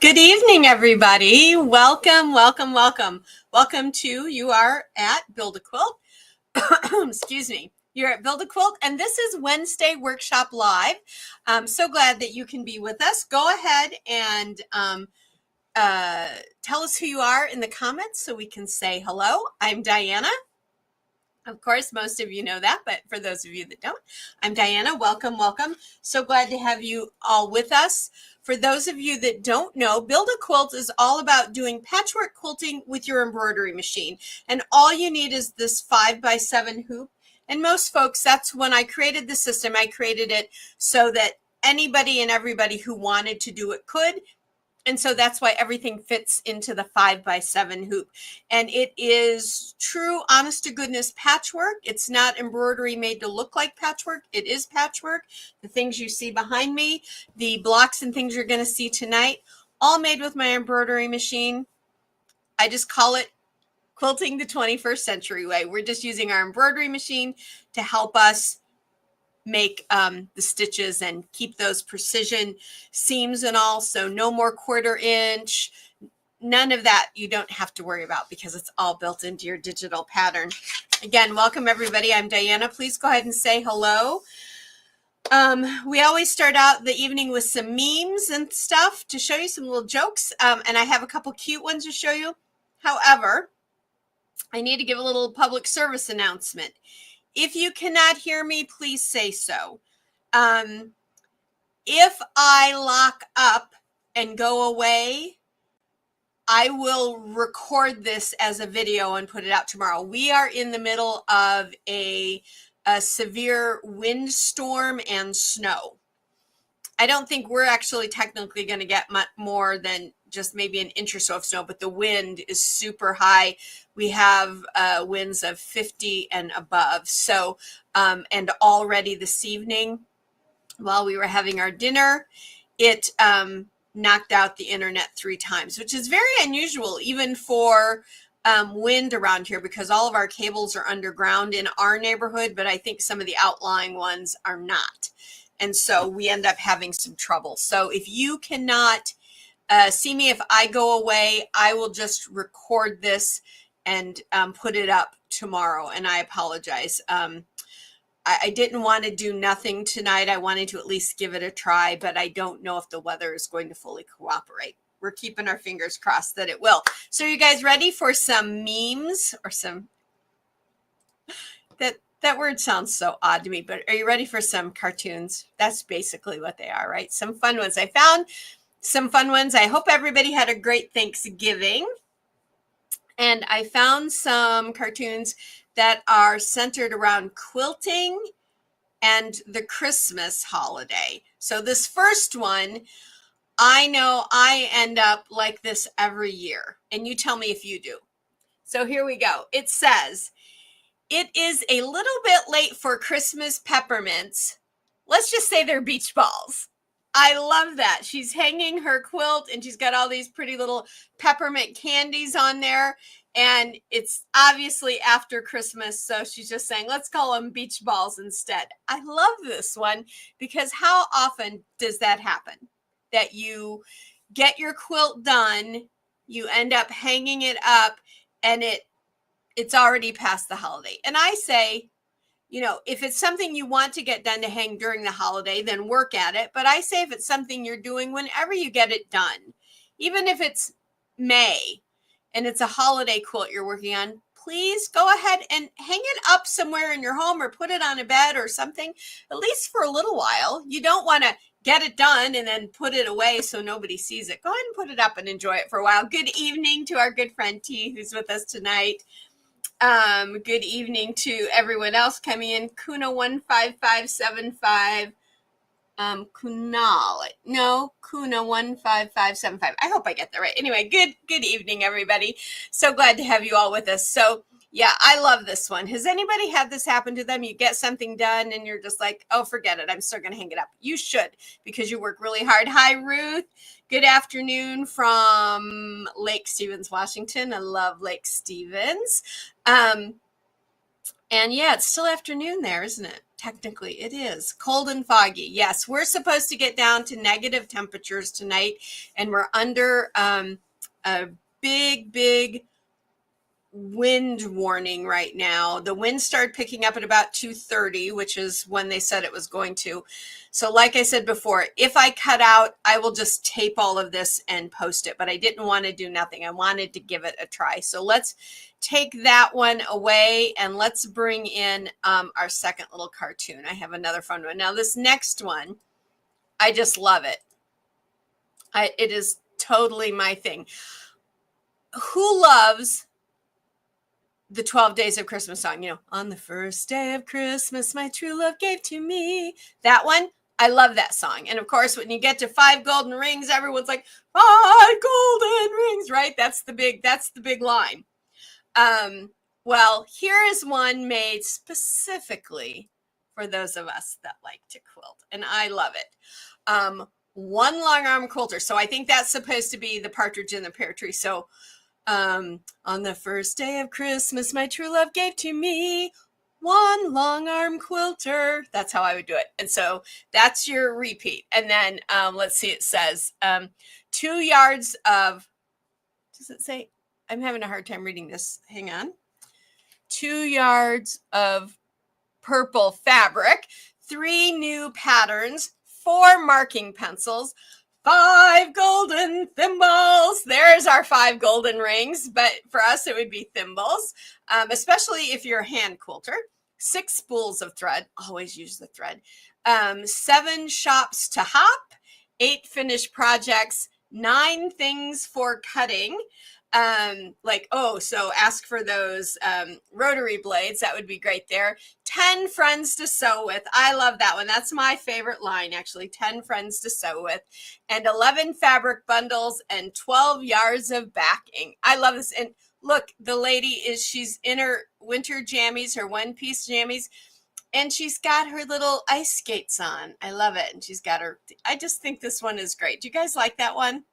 Good evening, everybody. Welcome, welcome, welcome. Welcome to, you are at Build a Quilt. Excuse me. You're at Build a Quilt, and this is Wednesday Workshop Live. I'm so glad that you can be with us. Go ahead and tell us who you are in the comments so we can say hello. I'm Diana. Of course, most of you know that, but for those of you that don't, I'm Diana. Welcome, welcome. So glad to have you all with us. For those of you that don't know, Build a Quilt is all about doing patchwork quilting with your embroidery machine. And all you need is this 5x7 hoop. And most folks, that's when I created the system. I created it so that anybody and everybody who wanted to do it could. And so that's why everything fits into the 5x7 hoop. And it is true, honest to goodness patchwork. It's not embroidery made to look like patchwork. It is patchwork. The things you see behind me, the blocks and things you're going to see tonight, all made with my embroidery machine. I just call it quilting the 21st century way. We're just using our embroidery machine to help us make the stitches and keep those precision seams and all. So no more 1/4 inch, none of that you don't have to worry about because it's all built into your digital pattern. Again, welcome everybody. I'm Diana. Please go ahead and say hello. We always start out the evening with some memes and stuff to show you some little jokes. And I have a couple cute ones to show you. However, I need to give a little public service announcement. If you cannot hear me, please say so. If I lock up and go away, I will record this as a video and put it out tomorrow. We are in the middle of a severe windstorm and snow. I don't think we're actually technically going to get much more than just maybe an inch or so of snow, but the wind is super high. We have winds of 50 and above. So, and already this evening, while we were having our dinner, it knocked out the internet 3 times, which is very unusual even for wind around here because all of our cables are underground in our neighborhood, but I think some of the outlying ones are not. And so we end up having some trouble. So if you cannot see me, if I go away, I will just record this and put it up tomorrow. And I apologize. I didn't want to do nothing tonight. I wanted to at least give it a try, but I don't know if the weather is going to fully cooperate. We're keeping our fingers crossed that it will. So are you guys ready for some memes or some, that word sounds so odd to me, but are you ready for some cartoons? That's basically what they are, right? Some fun ones. I found some fun ones. I hope everybody had a great Thanksgiving. And I found some cartoons that are centered around quilting and the Christmas holiday. So this first one, I know I end up like this every year. And you tell me if you do. So here we go. It says, "It is a little bit late for Christmas peppermints. Let's just say they're beach balls." I love that. She's hanging her quilt and she's got all these pretty little peppermint candies on there. And it's obviously after Christmas. So she's just saying, let's call them beach balls instead. I love this one because how often does that happen? That you get your quilt done, you end up hanging it up, and it's already past the holiday. And I say, you know, if it's something you want to get done to hang during the holiday, then work at it. But I say if it's something you're doing whenever you get it done, even if it's May and it's a holiday quilt you're working on, please go ahead and hang it up somewhere in your home or put it on a bed or something, at least for a little while. You don't want to get it done and then put it away so nobody sees it. Go ahead and put it up and enjoy it for a while. Good evening to our good friend T, who's with us tonight. Good evening to everyone else coming in. Kuna 15575. Kuna 15575. I hope I get that right. Anyway, good evening, everybody. So glad to have you all with us. So yeah, I love this one. Has anybody had this happen to them? You get something done and you're just like, oh, forget it. I'm still going to hang it up. You should, because you work really hard. Hi, Ruth. Good afternoon from Lake Stevens, Washington. I love Lake Stevens. And yeah, it's still afternoon there, isn't it? Technically, it is cold and foggy. Yes, we're supposed to get down to negative temperatures tonight, and we're under a big wind warning right now. The wind started picking up at about 2:30, which is when they said it was going to. So like I said before, if I cut out, I will just tape all of this and post it, but I didn't want to do nothing. I wanted to give it a try. So let's take that one away and let's bring in our second little cartoon. I have another fun one. Now this next one, I just love it. It is totally my thing. Who loves the 12 Days of Christmas song, on the first day of Christmas, my true love gave to me. That one, I love that song. And of course, when you get to 5 golden rings, everyone's like, 5 golden rings, right? That's the big line. Well, here is one made specifically for those of us that like to quilt, and I love it. One long arm quilter. So I think that's supposed to be the partridge in the pear tree. So on the first day of Christmas, my true love gave to me one long arm quilter. That's how I would do it. And so that's your repeat. And then let's see, it says 2 yards of, does it say? I'm having a hard time reading this. Hang on. 2 yards of purple fabric, 3 new patterns, 4 marking pencils, 5 golden thimbles. There's our 5 golden rings, but for us it would be thimbles, especially if you're a hand quilter. 6 spools of thread, always use the thread. 7 shops to hop, 8 finished projects, 9 things for cutting. So ask for those rotary blades. That would be great there. 10 friends to sew with. I love that one. That's my favorite line, actually. 10 friends to sew with, and 11 fabric bundles and 12 yards of backing. I love this. And look, the lady she's in her winter jammies, her one-piece jammies, and she's got her little ice skates on. I love it. And she's got I just think this one is great. Do you guys like that one?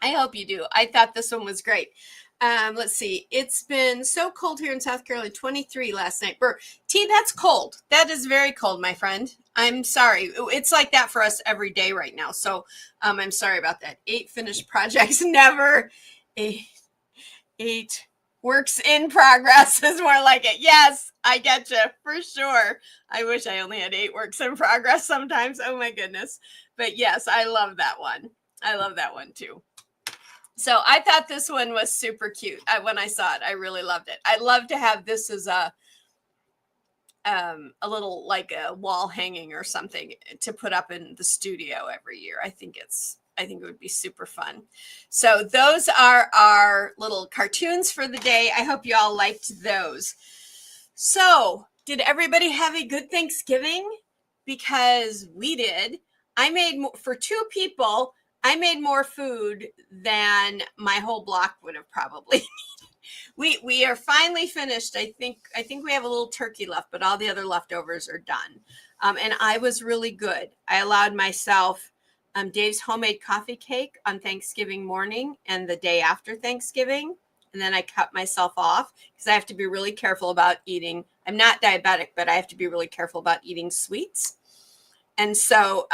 I hope you do. I thought this one was great. Let's see. It's been so cold here in South Carolina, 23 last night. T, that's cold. That is very cold, my friend. I'm sorry. It's like that for us every day right now. So I'm sorry about that. 8 finished projects, never. 8 works in progress is more like it. Yes, I get you for sure. I wish I only had 8 works in progress sometimes. Oh my goodness. But yes, I love that one. I love that one too. So I thought this one was super cute. When I saw it, I really loved it. I'd love to have this as a little, like a wall hanging or something to put up in the studio every year. I think it would be super fun. So those are our little cartoons for the day. I hope you all liked those. So did everybody have a good Thanksgiving? Because we did. I made for 2 people. I made more food than my whole block would have probably needed. We are finally finished. I think we have a little turkey left, but all the other leftovers are done. And I was really good. I allowed myself Dave's homemade coffee cake on Thanksgiving morning and the day after Thanksgiving. And then I cut myself off because I have to be really careful about eating. I'm not diabetic, but I have to be really careful about eating sweets. And so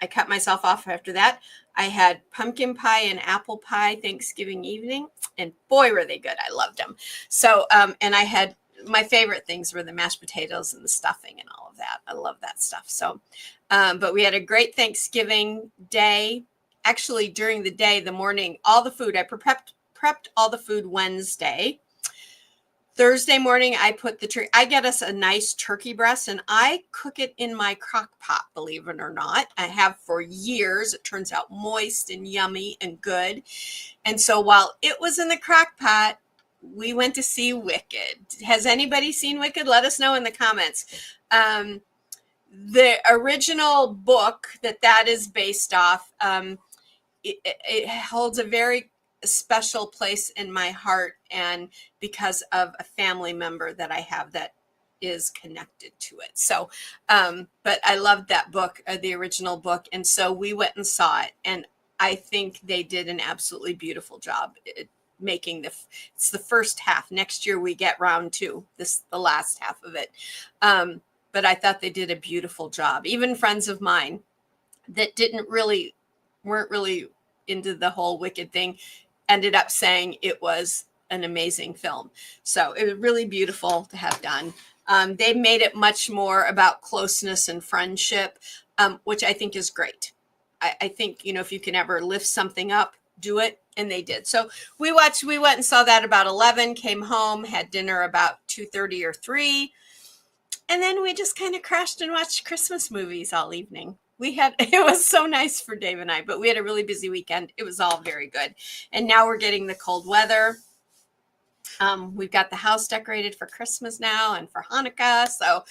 I cut myself off after that. I had pumpkin pie and apple pie Thanksgiving evening, and boy, were they good. I loved them. So, and I had, my favorite things were the mashed potatoes and the stuffing and all of that. I love that stuff. So, but we had a great Thanksgiving day. Actually, during the day, the morning, all the food, I prepped all the food Wednesday. Thursday morning, I put I get us a nice turkey breast and I cook it in my crock pot, believe it or not. I have for years. It turns out moist and yummy and good. And so while it was in the crock pot, we went to see Wicked. Has anybody seen Wicked? Let us know in the comments. The original book that is based off, it holds a very special place in my heart, and because of a family member that I have that is connected to it. So but I loved that book, the original book, and so we went and saw it, and I think they did an absolutely beautiful job. making it's the first half. Next year we get round 2, the last half of it. But I thought they did a beautiful job. Even friends of mine that weren't really into the whole Wicked thing ended up saying it was an amazing film. So it was really beautiful to have done. They made it much more about closeness and friendship, which I think is great. I think, if you can ever lift something up, do it. And they did. So we went and saw that about 11, came home, had dinner about 2:30 or 3. And then we just kind of crashed and watched Christmas movies all evening. It was so nice for Dave and I, but we had a really busy weekend. It was all very good. And now we're getting the cold weather. We've got the house decorated for Christmas now and for Hanukkah. So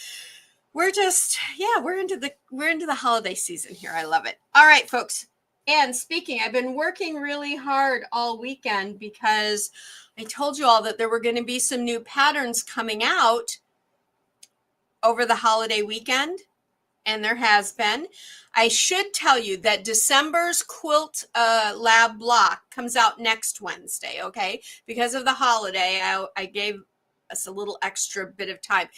we're into the holiday season here. I love it. All right, folks. And speaking, I've been working really hard all weekend because I told you all that there were going to be some new patterns coming out over the holiday weekend. And there has been. I should tell you that December's Quilt Lab block comes out next Wednesday, okay? Because of the holiday, I gave us a little extra bit of time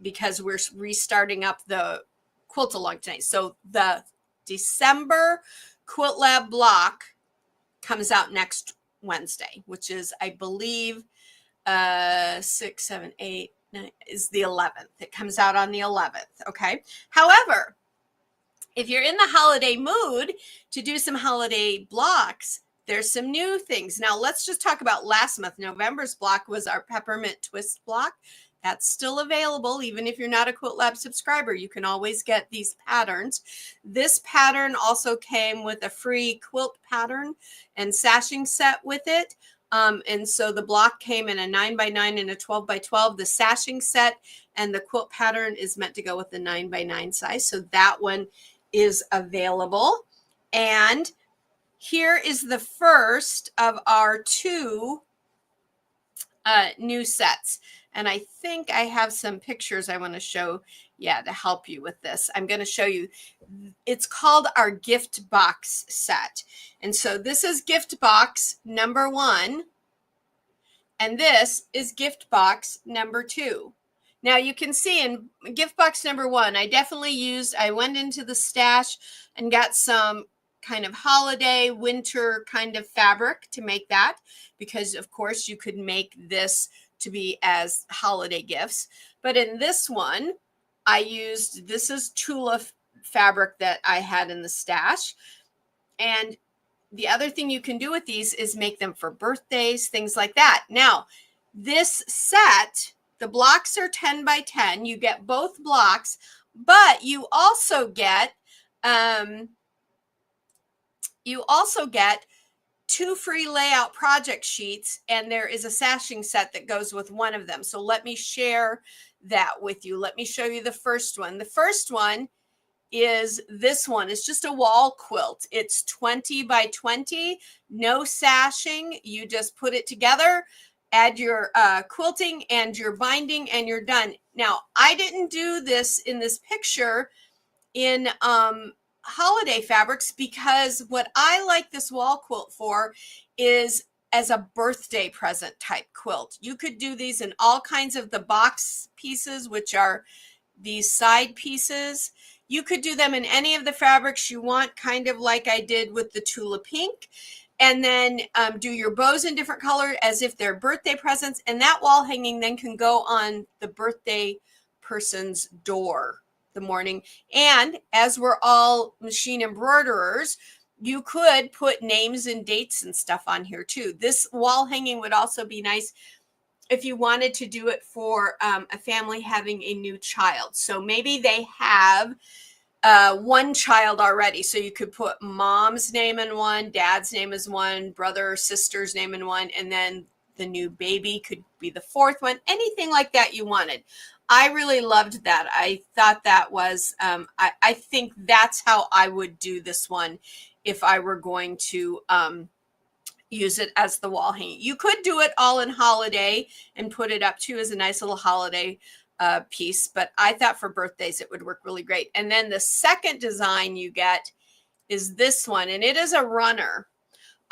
because we're restarting up the Quilt Along tonight. So the December Quilt Lab block comes out next Wednesday, which is, I believe, 6, 7, 8, is the 11th. It comes out on the 11th. Okay. However, if you're in the holiday mood to do some holiday blocks, there's some new things. Now let's just talk about last month. November's block was our peppermint twist block. That's still available. Even if you're not a Quilt Lab subscriber, you can always get these patterns. This pattern also came with a free quilt pattern and sashing set with it. And so the block came in a 9x9 and a 12x12. The sashing set and the quilt pattern is meant to go with the 9x9 size. So that one is available. And here is the first of our 2 new sets. And I think I have some pictures I want to show, to help you with this. I'm going to show you. It's called our gift box set. And so this is gift box number 1. And this is gift box number 2. Now you can see in gift box number 1, I went into the stash and got some kind of holiday winter kind of fabric to make that, because of course you could make this to be as holiday gifts. But in this one, this is Tula fabric that I had in the stash. And the other thing you can do with these is make them for birthdays, things like that. Now, this set, the blocks are 10x10. You get both blocks, but you also get 2 free layout project sheets, and there is a sashing set that goes with one of them. So let me share that with you. Let me show you the first one. The first one is this one. It's just a wall quilt. It's 20x20, no sashing. You just put it together, add your quilting and your binding, and you're done. Now, I didn't do this in this picture in holiday fabrics, because what I like this wall quilt for is as a birthday present type quilt. You could do these in all kinds of the box pieces, which are these side pieces. You could do them in any of the fabrics you want, kind of like I did with the Tula Pink. And then do your bows in different color as if they're birthday presents. And that wall hanging then can go on the birthday person's door the morning. And as we're all machine embroiderers, you could put names and dates and stuff on here too. This wall hanging would also be nice if you wanted to do it for a family having a new child. So maybe they have one child already. So you could put mom's name in one, dad's name is one, brother or sister's name in one, and then the new baby could be the 4th one, anything like that you wanted. I really loved that. I thought that was, I think that's how I would do this one if I were going to use it as the wall hanging. You could do it all in holiday and put it up too as a nice little holiday piece, but I thought for birthdays it would work really great. And then the second design you get is this one, and it is a runner.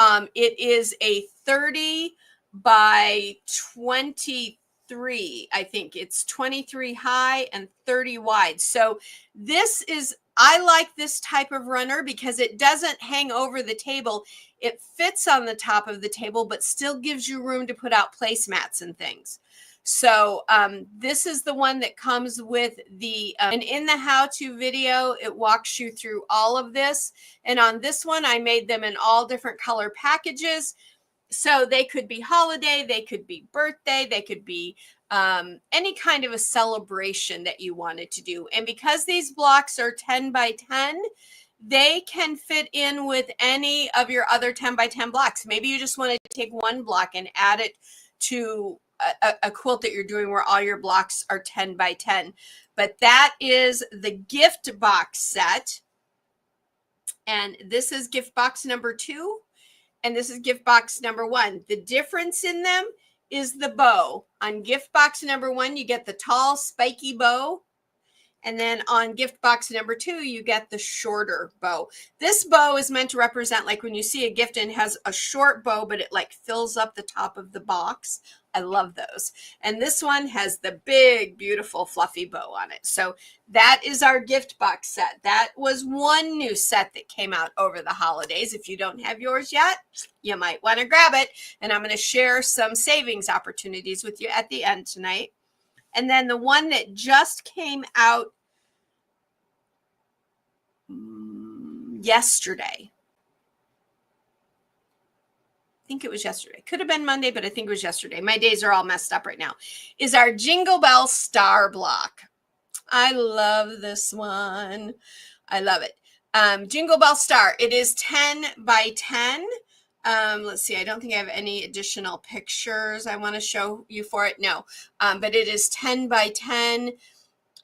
It is a 30 by 23. I think it's 23 high and 30 wide. So this is, I like this type of runner because it doesn't hang over the table. It fits on the top of the table, but still gives you room to put out placemats and things. So this is the one that comes with the, and in the how-to video, it walks you through all of this. And on this one, I made them in all different color packages. So they could be holiday, they could be birthday, they could be any kind of a celebration that you wanted to do. And because these blocks are 10 by 10, they can fit in with any of your other 10 by 10 blocks. Maybe you just want to take one block and add it to a quilt that you're doing where all your blocks are 10 by 10. But that is the gift box set. And this is gift box number 2. And this is gift box number 1. The difference in them is the bow. On gift box number 1, you get the tall, spiky bow. And then on gift box number 2, you get the shorter bow. This bow is meant to represent, like when you see a gift and has a short bow, but it like fills up the top of the box. I love those. And this one has the big, beautiful, fluffy bow on it. So that is our gift box set. That was one new set that came out over the holidays. If you don't have yours yet, you might want to grab it. And I'm going to share some savings opportunities with you at the end tonight. And then the one that just came out yesterday. I think it was yesterday. Could have been Monday, but I think it was yesterday. My days are all messed up right now. Is our Jingle Bell Star Block. I love this one. I love it. Jingle Bell Star. It is 10 by 10. Let's see. I don't think I have any additional pictures I want to show you for it. No, but it is 10 by 10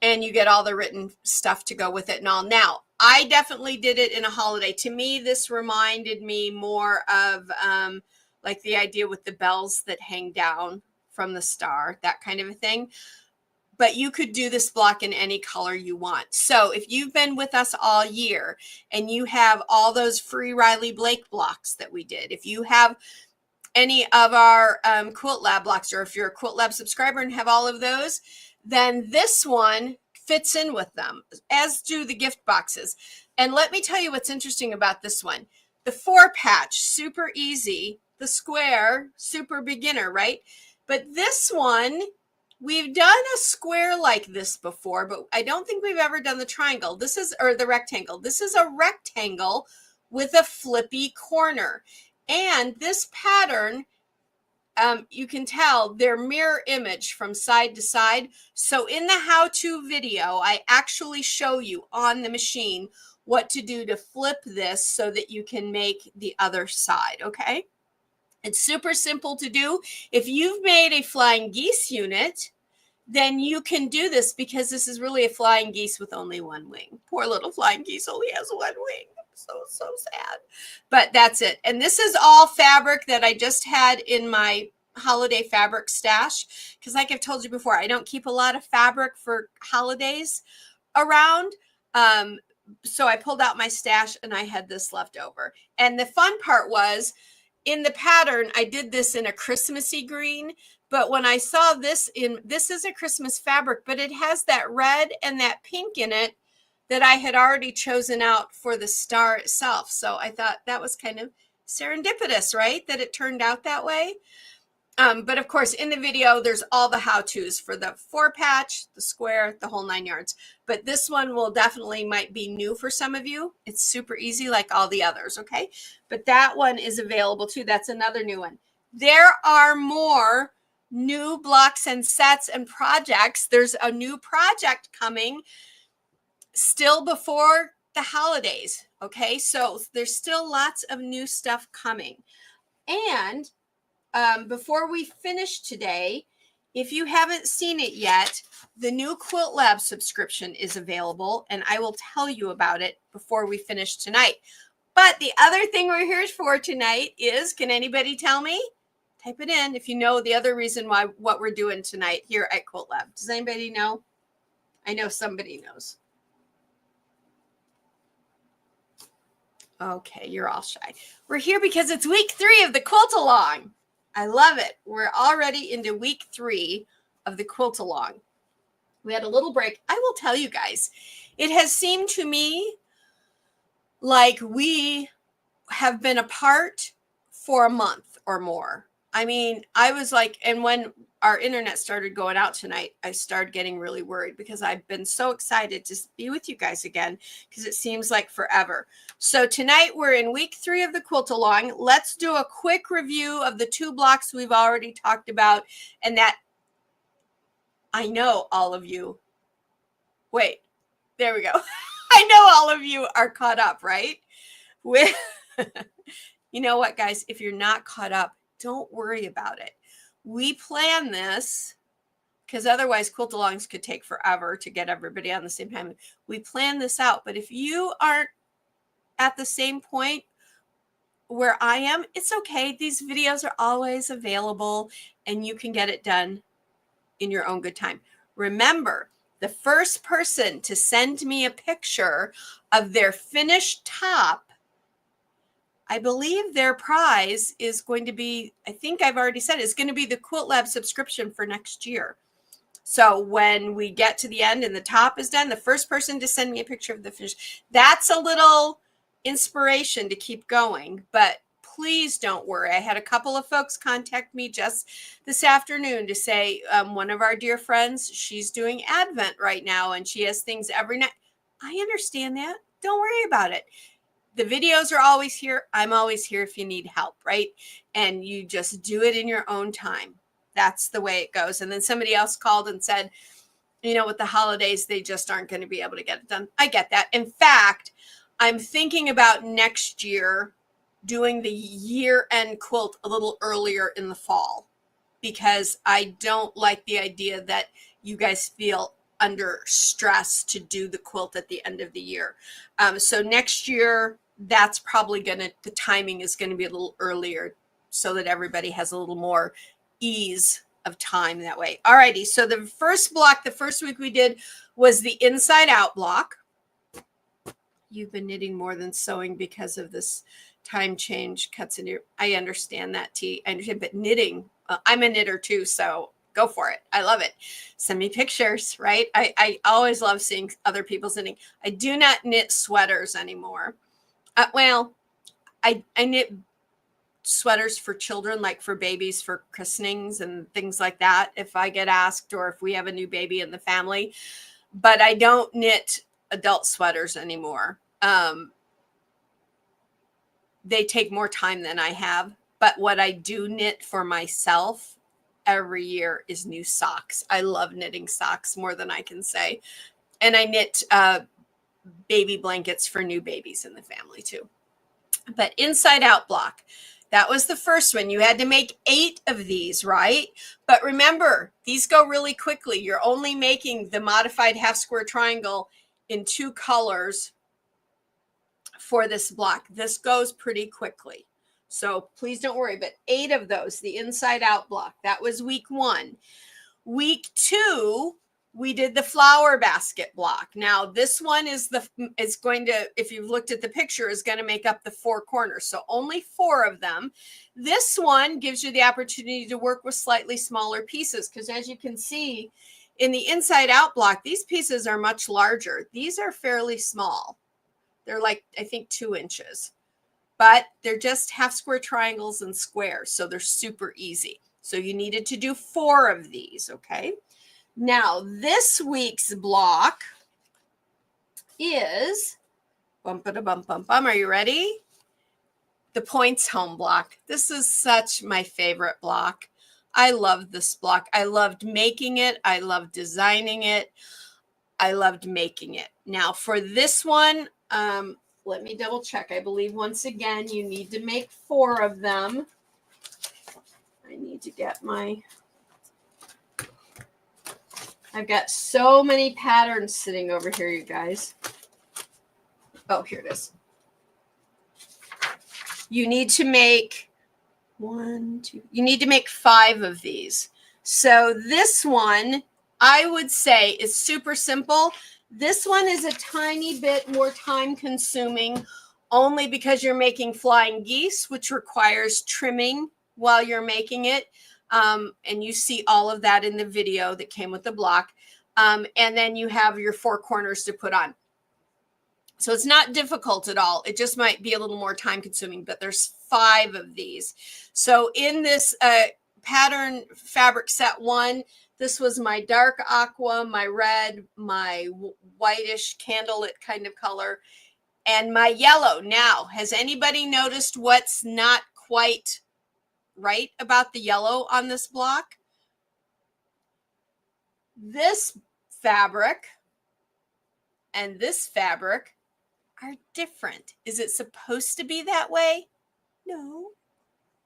and you get all the written stuff to go with it and all. Now, I definitely did it in a holiday. To me, this reminded me more of like the idea with the bells that hang down from the star, that kind of a thing. But you could do this block in any color you want. So if you've been with us all year and you have all those free Riley Blake blocks that we did, if you have any of our Quilt Lab blocks, or if you're a Quilt Lab subscriber and have all of those, then this one fits in with them, as do the gift boxes. And let me tell you what's interesting about this one. The 4-patch, super easy. The square, super beginner, right? But this one, we've done a square like this before, but I don't think we've ever done the triangle. This is, or the rectangle. This is a rectangle with a flippy corner. And this pattern, you can tell they're mirror image from side to side. So in the how-to video, I actually show you on the machine what to do to flip this so that you can make the other side, okay? It's super simple to do. If you've made a flying geese unit, then you can do this because this is really a flying geese with only one wing. Poor little flying geese only has one wing. So sad. But that's it. And this is all fabric that I just had in my holiday fabric stash. Because like I've told you before, I don't keep a lot of fabric for holidays around. So I pulled out my stash and I had this left over. And the fun part was, in the pattern, I did this in a Christmassy green, but when I saw this this is a Christmas fabric, but it has that red and that pink in it that I had already chosen out for the star itself. So I thought that was kind of serendipitous, right? That it turned out that way. But of course, in the video, there's all the how-tos for the 4-patch, the square, the whole 9 yards. But this one will definitely might be new for some of you. It's super easy like all the others, okay? But that one is available too. That's another new one. There are more new blocks and sets and projects. There's a new project coming still before the holidays, okay? So there's still lots of new stuff coming. And before we finish today, if you haven't seen it yet, the new Quilt Lab subscription is available, and I will tell you about it before we finish tonight. But the other thing we're here for tonight is, can anybody tell me? Type it in if you know the other reason why what we're doing tonight here at Quilt Lab. Does anybody know? I know somebody knows. Okay, you're all shy. We're here because it's week 3 of the Quilt Along. I love it. We're already into week 3 of the Quilt Along. We had a little break. I will tell you guys, it has seemed to me like we have been apart for a month or more. I mean, I was like, and when our internet started going out tonight, I started getting really worried because I've been so excited to be with you guys again because it seems like forever. So tonight we're in week 3 of the Quilt Along. Let's do a quick review of the 2 blocks we've already talked about, and that I know all of you. Wait, there we go. I know all of you are caught up, right? With you know what, guys, if you're not caught up, don't worry about it. We plan this because otherwise Quilt Alongs could take forever to get everybody on the same time. We plan this out, but if you aren't at the same point where I am, it's okay. These videos are always available and you can get it done in your own good time. Remember, the first person to send me a picture of their finished top, I believe their prize is going to be, I think I've already said, it's going to be the Quilt Lab subscription for next year. So when we get to the end and the top is done, the first person to send me a picture of the finish, that's a little inspiration to keep going. But please don't worry. I had a couple of folks contact me just this afternoon to say one of our dear friends, she's doing Advent right now and she has things every night. I understand that. Don't worry about it. The videos are always here. I'm always here if you need help, right? And you just do it in your own time. That's the way it goes. And then somebody else called and said, you know, with the holidays, they just aren't going to be able to get it done. I get that. In fact, I'm thinking about next year doing the year-end quilt a little earlier in the fall because I don't like the idea that you guys feel under stress to do the quilt at the end of the year. So next year, that's probably the timing is going to be a little earlier so that everybody has a little more ease of time that way. All righty. So the first block, the first week we did was the inside out block. You've been knitting more than sewing because of this time change cuts into your, I understand that, T. I understand, but knitting, I'm a knitter too, so go for it. I love it. Send me pictures, right? I always love seeing other people's knitting. I do not knit sweaters anymore. Well, I knit sweaters for children, like for babies, for christenings and things like that, if I get asked or if we have a new baby in the family. But I don't knit adult sweaters anymore. They take more time than I have. But what I do knit for myself every year is new socks. I love knitting socks more than I can say. And I knit baby blankets for new babies in the family too. But inside out block, that was the first one. You had to make 8 of these, right? But remember, these go really quickly. You're only making the modified half square triangle in 2 colors for this block. This goes pretty quickly. So please don't worry, but 8 of those, the inside out block, that was week 1. Week 2, we did the flower basket block. Now this one is going to, if you've looked at the picture, is going to make up the 4 corners. So only 4 of them. This one gives you the opportunity to work with slightly smaller pieces because as you can see in the inside out block, these pieces are much larger. These are fairly small. They're like, I think 2 inches, but they're just half square triangles and squares. So they're super easy. So you needed to do 4 of these. Okay. Now, this week's block is, are you ready? The Points Home block. This is such my favorite block. I love this block. I loved making it. I loved designing it. I loved making it. Now, for this one, let me double check. I believe once again, you need to make 4 of them. I need to get my... I've got so many patterns sitting over here, you guys. Oh, here it is. You need to make 1, 2. You need to make 5 of these. So this one, I would say, is super simple. This one is a tiny bit more time consuming only because you're making flying geese, which requires trimming while you're making it. And you see all of that in the video that came with the block. And then you have your 4 corners to put on. So it's not difficult at all. It just might be a little more time consuming, but there's 5 of these. So in this pattern fabric set 1, this was my dark aqua, my red, my whitish candlelit kind of color, and my yellow. Now, has anybody noticed what's not quite right about the yellow on this block? This fabric and this fabric are different. Is it supposed to be that way?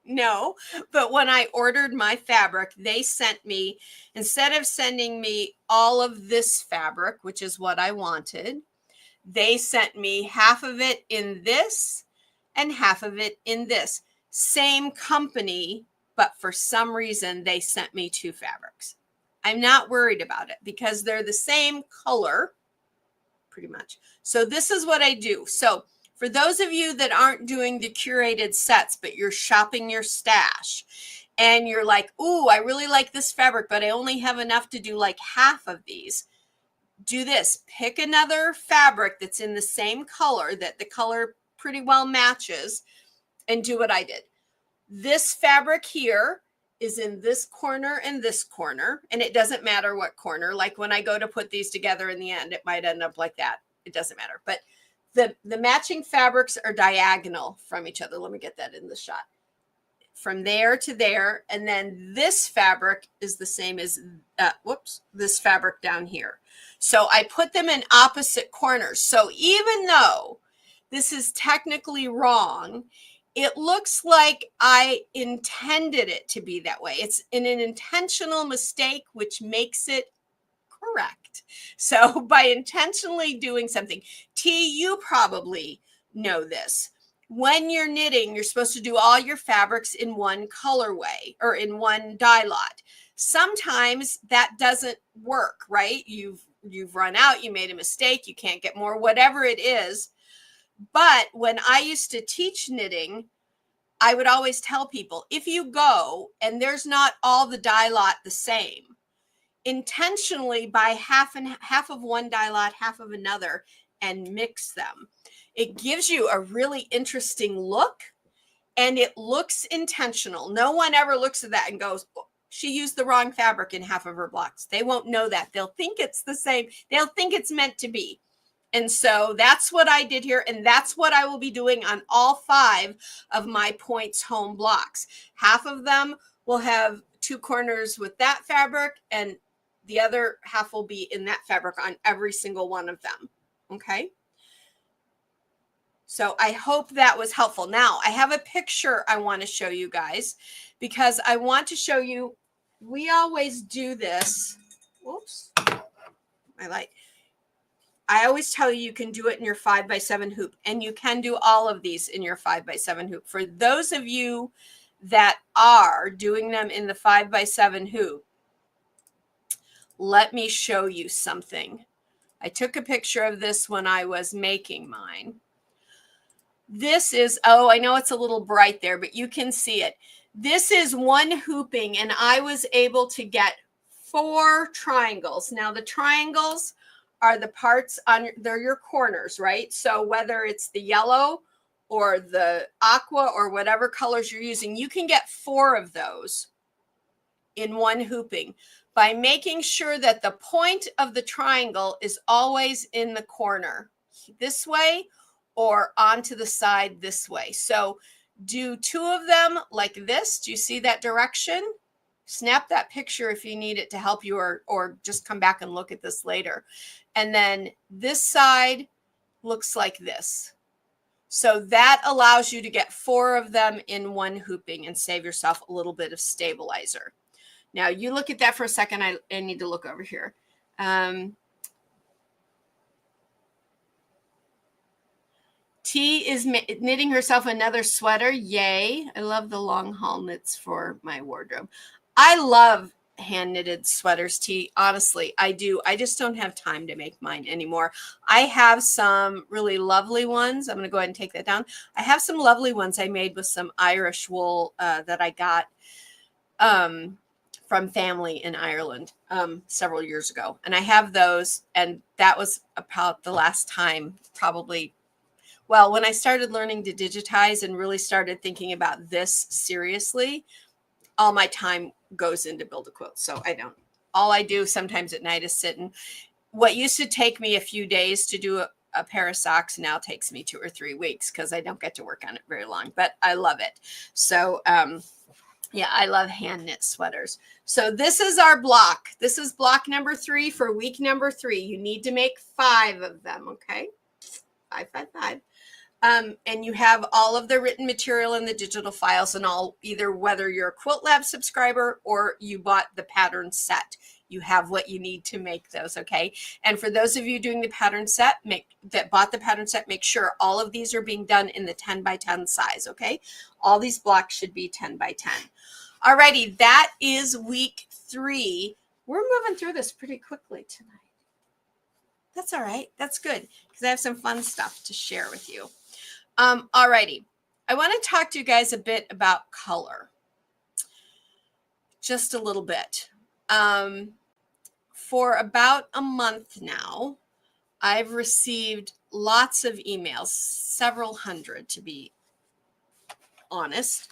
No. But when I ordered my fabric, they sent me, instead of sending me all of this fabric, which is what I wanted, they sent me half of it in this and half of it in this. Same company, but for some reason they sent me 2 fabrics. I'm not worried about it because they're the same color pretty much. So this is what I do. So for those of you that aren't doing the curated sets, but you're shopping your stash and you're like, ooh, I really like this fabric, but I only have enough to do like half of these. Do this. Pick another fabric that's in the same color, that the color pretty well matches, and do what I did. This fabric here is in this corner and this corner, and it doesn't matter what corner. Like when I go to put these together in the end, it might end up like that. It doesn't matter. But the matching fabrics are diagonal from each other. Let me get that in the shot. From there to there, and then this fabric is the same as, this fabric down here. So I put them in opposite corners. So even though this is technically wrong, it looks like I intended it to be that way. It's an intentional mistake, which makes it correct. So by intentionally doing something, T, you probably know this. When you're knitting, you're supposed to do all your fabrics in one colorway or in one dye lot. Sometimes that doesn't work, right? You've run out, you made a mistake, you can't get more, whatever it is. But when I used to teach knitting, I would always tell people, if you go and there's not all the dye lot the same, intentionally buy half of one dye lot, half of another, and mix them. It gives you a really interesting look, and it looks intentional. No one ever looks at that and goes, oh, she used the wrong fabric in half of her blocks. They won't know that. They'll think it's the same. They'll think it's meant to be. And so that's what I did here. And that's what I will be doing on all 5 of my Points Home blocks. Half of them will have 2 corners with that fabric, and the other half will be in that fabric on every single one of them. Okay. So I hope that was helpful. Now I have a picture I want to show you guys, because I want to show you, we always do this. Whoops, my light. I always tell you, you can do it in your 5x7 hoop, and you can do all of these in your 5x7 hoop. For those of you that are doing them in the 5x7 hoop, let me show you something. I took a picture of this when I was making mine. This is, oh, I know it's a little bright there, but you can see it. This is one hooping, and I was able to get 4 triangles. Now the triangles are the parts on, they're your corners, right? So whether it's the yellow or the aqua or whatever colors you're using, you can get 4 of those in one hooping by making sure that the point of the triangle is always in the corner this way or onto the side this way. So do 2 of them like this. Do you see that direction? Snap that picture if you need it to help you, or just come back and look at this later. And then this side looks like this. So that allows you to get 4 of them in one hooping and save yourself a little bit of stabilizer. Now you look at that for a second. I need to look over here. T is knitting herself another sweater. Yay. I love the long haul knits for my wardrobe. I love hand knitted sweaters, T. Honestly, I do. I just don't have time to make mine anymore. I have some really lovely ones. I'm going to go ahead and take that down. I have some lovely ones I made with some Irish wool that I got from family in Ireland several years ago. And I have those. And that was about the last time, probably. Well, when I started learning to digitize and really started thinking about this seriously, all my time goes into build a quilt. So I don't. All I do sometimes at night is sit and what used to take me a few days to do a pair of socks now takes me 2 or 3 weeks because I don't get to work on it very long, but I love it. So yeah, I love hand knit sweaters. So this is our block. This is block number 3 for week number 3. You need to make 5 of them. Okay. 5, 5, 5. And you have all of the written material in the digital files and all, either whether you're a Quilt Lab subscriber or you bought the pattern set, you have what you need to make those. Okay. And for those of you doing the pattern set, that bought the pattern set, make sure all of these are being done in the 10 by 10 size. Okay. All these blocks should be 10 by 10. Alrighty. That is week 3. We're moving through this pretty quickly tonight. That's all right. That's good because I have some fun stuff to share with you. Alrighty. I want to talk to you guys a bit about color. Just a little bit. For about a month now, I've received lots of emails, several hundred to be honest,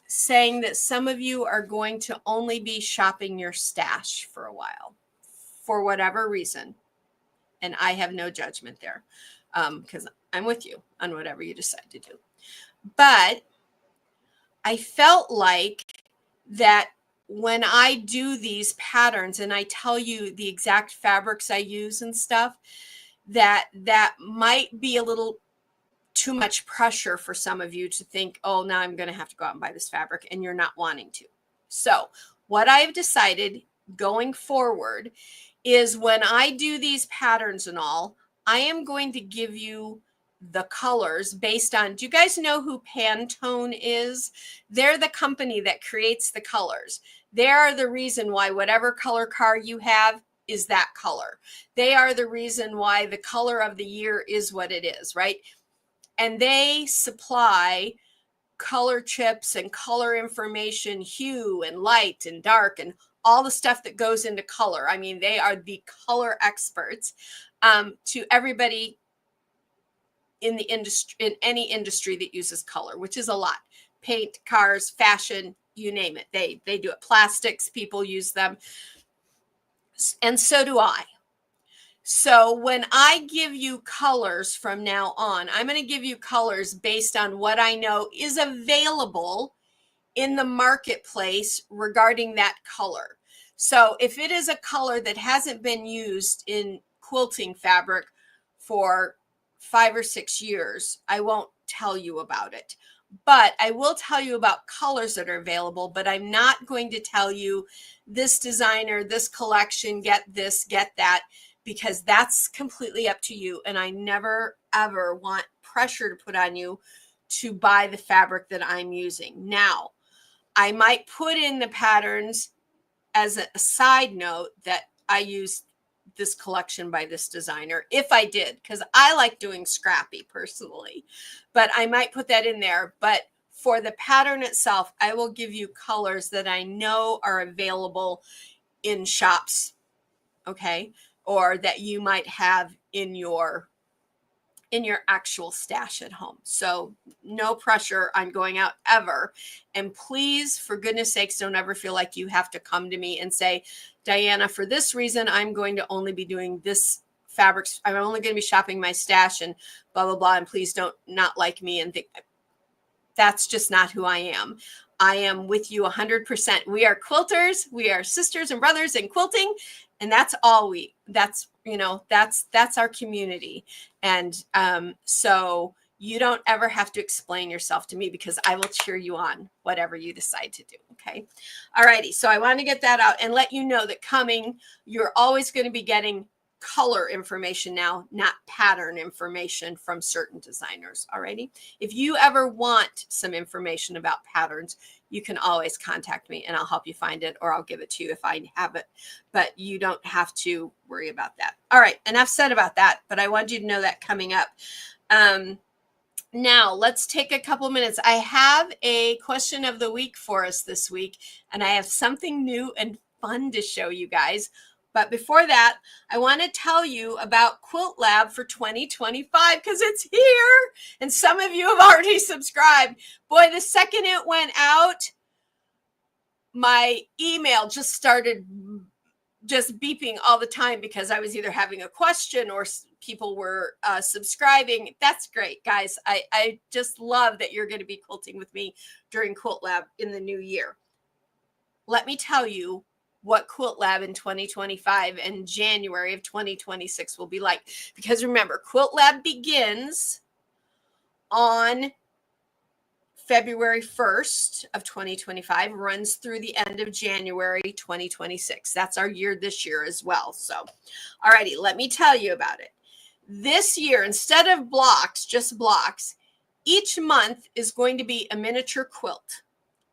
saying that some of you are going to only be shopping your stash for a while, for whatever reason. And I have no judgment there. Because I'm with you on whatever you decide to do. But I felt like that when I do these patterns and I tell you the exact fabrics I use and stuff, that might be a little too much pressure for some of you to think, oh, now I'm going to have to go out and buy this fabric, and you're not wanting to. So what I've decided going forward is when I do these patterns and all, I am going to give you the colors based on, do you guys know who Pantone is? They're the company that creates the colors. They are the reason why whatever color car you have is that color. They are the reason why the color of the year is what it is, right? And they supply color chips and color information, hue and light and dark and all the stuff that goes into color. I mean, they are the color experts to everybody in the industry, in any industry that uses color, which is a lot. Paint, cars, fashion, you name it. They do it. Plastics, people use them. And so do I. So when I give you colors from now on, I'm going to give you colors based on what I know is available in the marketplace regarding that color. So if it is a color that hasn't been used in quilting fabric for 5 or 6 years, I won't tell you about it. But I will tell you about colors that are available, but I'm not going to tell you this designer, this collection, get this, get that, because that's completely up to you. And I never, ever want pressure to put on you to buy the fabric that I'm using. Now, I might put in the patterns as a side note that I use this collection by this designer, if I did, because I like doing scrappy personally, but I might put that in there. But for the pattern itself, I will give you colors that I know are available in shops, okay, or that you might have in your actual stash at home. So no pressure on going out ever. And please, for goodness sakes, don't ever feel like you have to come to me and say, Diana, for this reason, I'm going to only be doing this fabrics. I'm only going to be shopping my stash and blah, blah, blah. And please don't not like me and think that's just not who I am. I am with you 100%. We are quilters. We are sisters and brothers in quilting. And that's all that's our community. And so you don't ever have to explain yourself to me because I will cheer you on, whatever you decide to do. Okay. All righty. So I want to get that out and let you know that coming, you're always going to be getting color information now, not pattern information from certain designers. Alrighty. If you ever want some information about patterns, you can always contact me and I'll help you find it, or I'll give it to you if I have it, but you don't have to worry about that. All right. Enough said about that, but I wanted you to know that coming up. Now let's take a couple minutes. I have a question of the week for us this week, and I have something new and fun to show you guys. But before that, I want to tell you about Quilt Lab for 2025 because it's here. And some of you have already subscribed. Boy, the second it went out, my email just started just beeping all the time because I was either having a question or people were subscribing. That's great, guys. I just love that you're going to be quilting with me during Quilt Lab in the new year. Let me tell you what Quilt Lab in 2025 and January of 2026 will be like. Because remember, Quilt Lab begins on February 1st of 2025, runs through the end of January 2026. That's our year this year as well. So, alrighty, let me tell you about it. This year, instead of blocks, just blocks, each month is going to be a miniature quilt.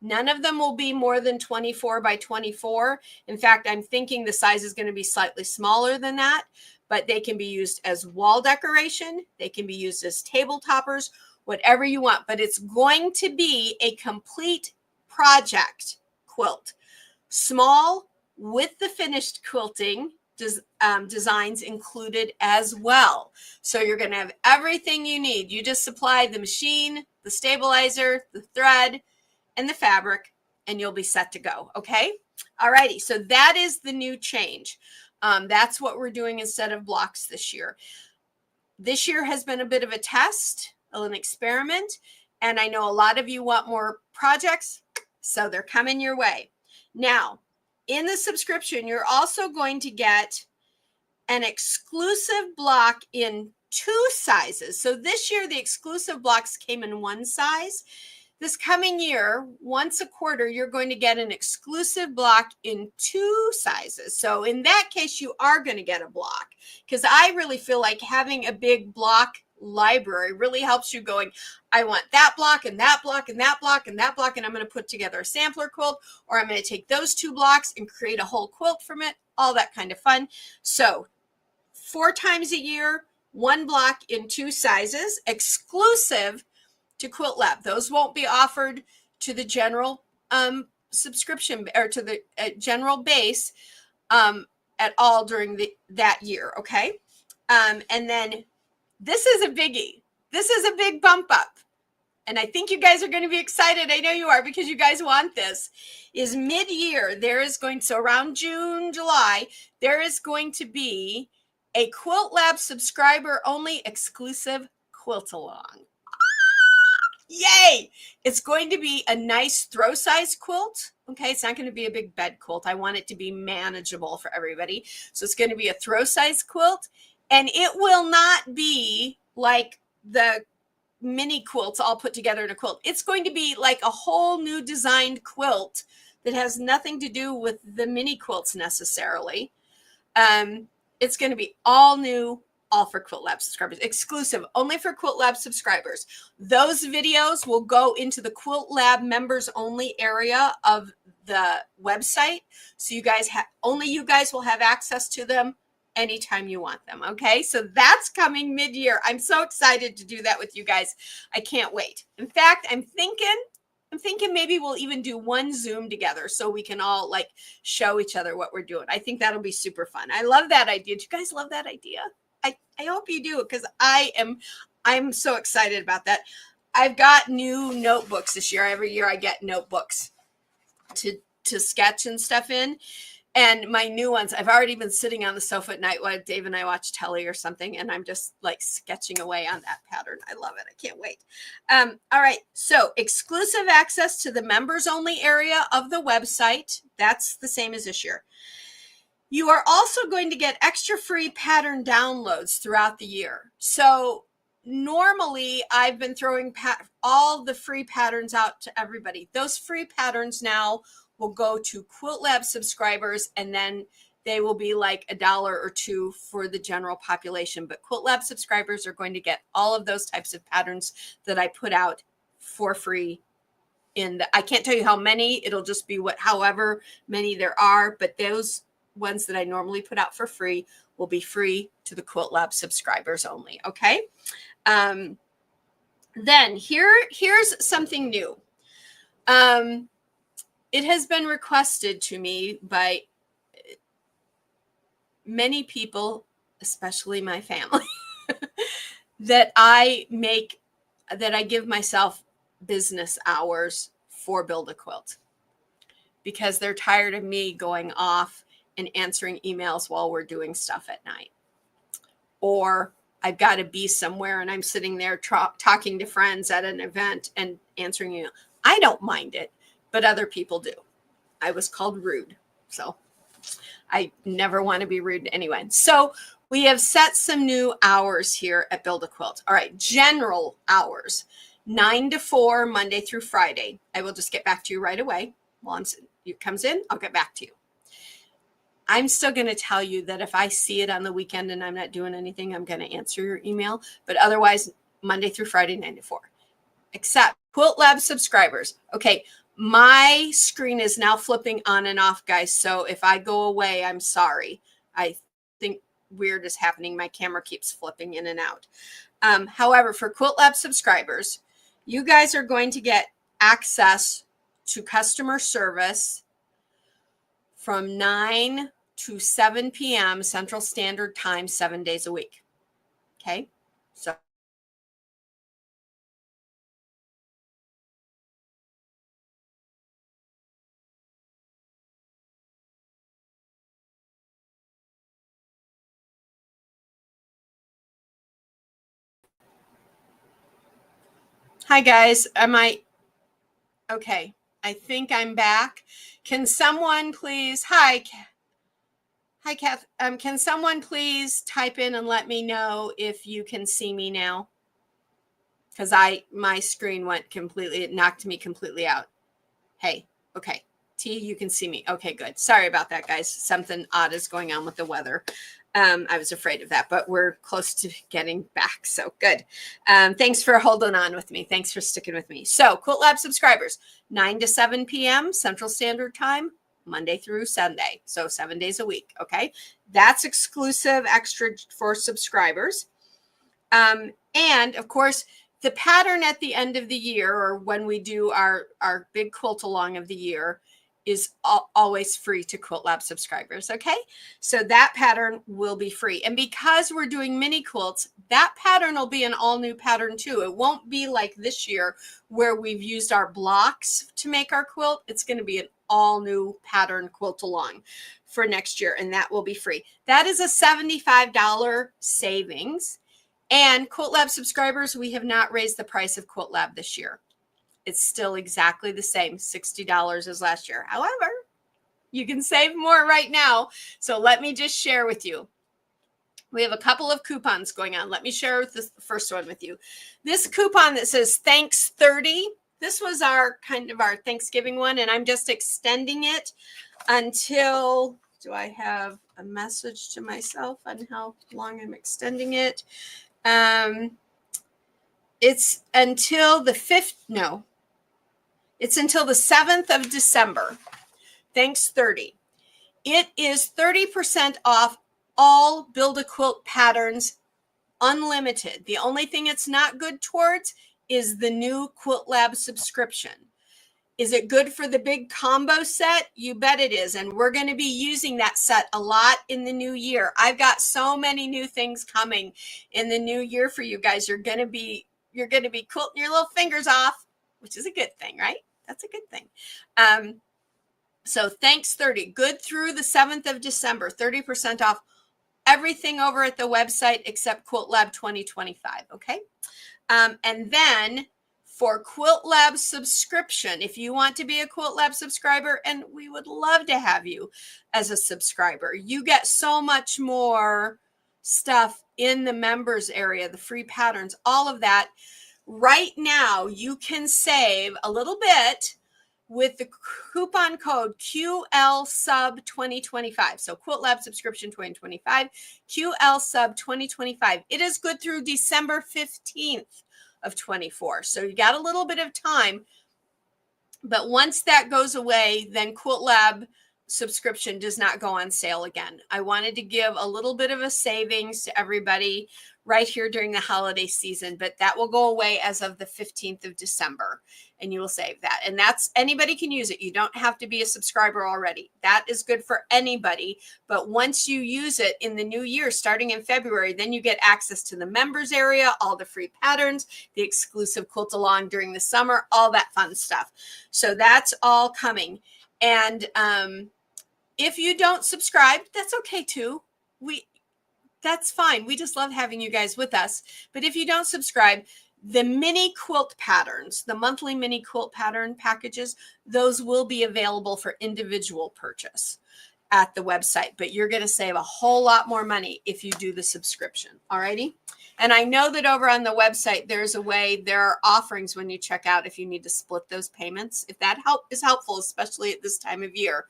None of them will be more than 24 by 24. In fact, I'm thinking the size is going to be slightly smaller than that, but they can be used as wall decoration. They can be used as table toppers, whatever you want, but it's going to be a complete project quilt. Small with the finished quilting designs included as well. So you're going to have everything you need. You just supply the machine, the stabilizer, the thread, and the fabric, and you'll be set to go. Okay. All righty. So that is the new change. That's what we're doing instead of blocks this year. This year has been a bit of a test, an experiment, and I know a lot of you want more projects, so they're coming your way. Now, in the subscription, you're also going to get an exclusive block in 2 sizes. So this year, the exclusive blocks came in 1 size. This coming year, once a quarter, you're going to get an exclusive block in 2 sizes. So in that case, you are going to get a block, because I really feel like having a big block library really helps you going, I want that block and that block and that block and that block, and I'm going to put together a sampler quilt, or I'm going to take those 2 blocks and create a whole quilt from it, all that kind of fun. So 4 times a year, 1 block in 2 sizes, exclusive to Quilt Lab. Those won't be offered to the general subscription, or to the general base at all during that year. Okay. And then this is a biggie. This is a big bump up. And I think you guys are going to be excited. I know you are, because you guys want this. Is mid-year, there is going to, so around June, July, there is going to be a Quilt Lab subscriber only exclusive Quilt Along. Yay! It's going to be a nice throw size quilt. Okay, it's not going to be a big bed quilt. I want it to be manageable for everybody. So it's going to be a throw size quilt, and it will not be like the mini quilts all put together in a quilt. It's going to be like a whole new designed quilt that has nothing to do with the mini quilts necessarily. It's going to be all new, all for Quilt Lab subscribers, exclusive only for Quilt Lab subscribers. Those videos will go into the Quilt Lab members only area of the website. So you guys only you guys will have access to them anytime you want them. Okay. So that's coming mid-year. I'm so excited to do that with you guys. I can't wait. In fact, I'm thinking maybe we'll even do one Zoom together so we can all like show each other what we're doing. I think that'll be super fun. I love that idea. Do you guys love that idea? I hope you do, because I'm so excited about that. I've got new notebooks this year. Every year I get notebooks to sketch and stuff in. And my new ones, I've already been sitting on the sofa at night while Dave and I watch telly or something, and I'm just like sketching away on that pattern. I love it. I can't wait. All right. So exclusive access to the members only area of the website. That's the same as this year. You are also going to get extra free pattern downloads throughout the year. So normally I've been throwing all the free patterns out to everybody. Those free patterns now will go to Quilt Lab subscribers, and then they will be like $1 or $2 for the general population. But Quilt Lab subscribers are going to get all of those types of patterns that I put out for free. I can't tell you how many, it'll just be however many there are, but those ones that I normally put out for free will be free to the Quilt Lab subscribers only. Okay. Then here's something new. It has been requested to me by many people, especially my family, that I give myself business hours for Build a Quilt, because they're tired of me going off and answering emails while we're doing stuff at night. Or I've got to be somewhere and I'm sitting there talking to friends at an event and answering email. I don't mind it, but other people do. I was called rude, so I never want to be rude to anyone. So we have set some new hours here at Build a Quilt. All right, general hours, 9 to 4, Monday through Friday. I will just get back to you right away. Once it comes in, I'll get back to you. I'm still going to tell you that if I see it on the weekend and I'm not doing anything, I'm going to answer your email. But otherwise, Monday through Friday, 9 to 4. Except Quilt Lab subscribers. Okay, my screen is now flipping on and off, guys. So if I go away, I'm sorry. I think weird is happening. My camera keeps flipping in and out. However, for Quilt Lab subscribers, you guys are going to get access to customer service from 9 to 7 p.m. Central Standard Time, 7 days a week. Okay, so hi guys, okay, I think I'm back. Can someone please, hi Kath, can someone please type in and let me know if you can see me now? Because my screen went completely, it knocked me completely out. Hey, okay, T, you can see me. Okay, good. Sorry about that, guys. Something odd is going on with the weather. I was afraid of that, but we're close to getting back. So good. Thanks for holding on with me. Thanks for sticking with me. So Quilt Lab subscribers, 9 to 7 p.m. Central Standard Time, Monday through Sunday. So 7 days a week. Okay. That's exclusive extra for subscribers. And of course, the pattern at the end of the year, or when we do our big quilt along of the year, is always free to Quilt Lab subscribers. Okay, so that pattern will be free. And because we're doing mini quilts, that pattern will be an all new pattern too. It won't be like this year where we've used our blocks to make our quilt. It's going to be an all new pattern Quilt Along for next year, and that will be free. That is a $75 savings. And Quilt Lab subscribers, we have not raised the price of Quilt Lab this year. It's still exactly the same, $60 as last year. However, you can save more right now. So let me just share with you. We have a couple of coupons going on. Let me share the first one with you. This coupon that says Thanks 30. This was our kind of our Thanksgiving one, and I'm just extending it until, do I have a message to myself on how long I'm extending it? It's until the 5th, no, it's until the 7th of December. Thanks 30. It is 30% off all Build a Quilt patterns, unlimited. The only thing it's not good towards is the new Quilt Lab subscription. Is it good for the big combo set? You bet it is. And we're going to be using that set a lot in the new year. I've got so many new things coming in the new year for you guys. You're going to be quilting your little fingers off, which is a good thing, right? That's a good thing. So thanks 30, good through the 7th of December, 30% off everything over at the website except Quilt Lab 2025. Okay. And then for Quilt Lab subscription, if you want to be a Quilt Lab subscriber, and we would love to have you as a subscriber, you get so much more stuff in the members area, the free patterns, all of that. Right now, you can save a little bit with the coupon code QL sub 2025. So Quilt Lab subscription 2025, QL sub 2025. It is good through December 15th of 24. So you got a little bit of time, but once that goes away, then Quilt Lab subscription does not go on sale again. I wanted to give a little bit of a savings to everybody right here during the holiday season, but that will go away as of the 15th of December, and you will save that. And that's, anybody can use it. You don't have to be a subscriber already. That is good for anybody. But once you use it in the new year, starting in February, then you get access to the members area, all the free patterns, the exclusive Quilt Along during the summer, all that fun stuff. So that's all coming. And if you don't subscribe, that's okay too. That's fine. We just love having you guys with us. But if you don't subscribe, the mini quilt patterns, the monthly mini quilt pattern packages, those will be available for individual purchase at the website. But you're going to save a whole lot more money if you do the subscription. All righty. And I know that over on the website, there's a way, there are offerings when you check out if you need to split those payments. If that is helpful, especially at this time of year,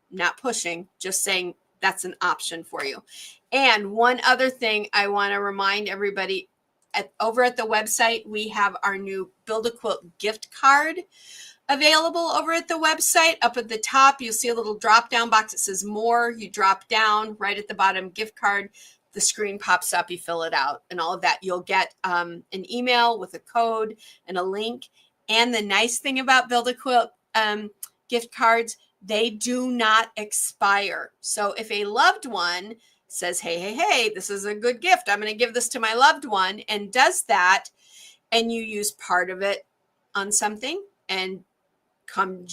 not pushing, just saying that's an option for you. And one other thing I want to remind everybody, over at the website, we have our new Build a Quilt gift card available over at the website. Up at the top, you'll see a little drop down box that says more. You drop down, right at the bottom, gift card. The screen pops up, you fill it out, and all of that. You'll get an email with a code and a link. And the nice thing about Build a Quilt gift cards, they do not expire. So if a loved one says, hey, this is a good gift, I'm going to give this to my loved one, and does that, and you use part of it on something, and come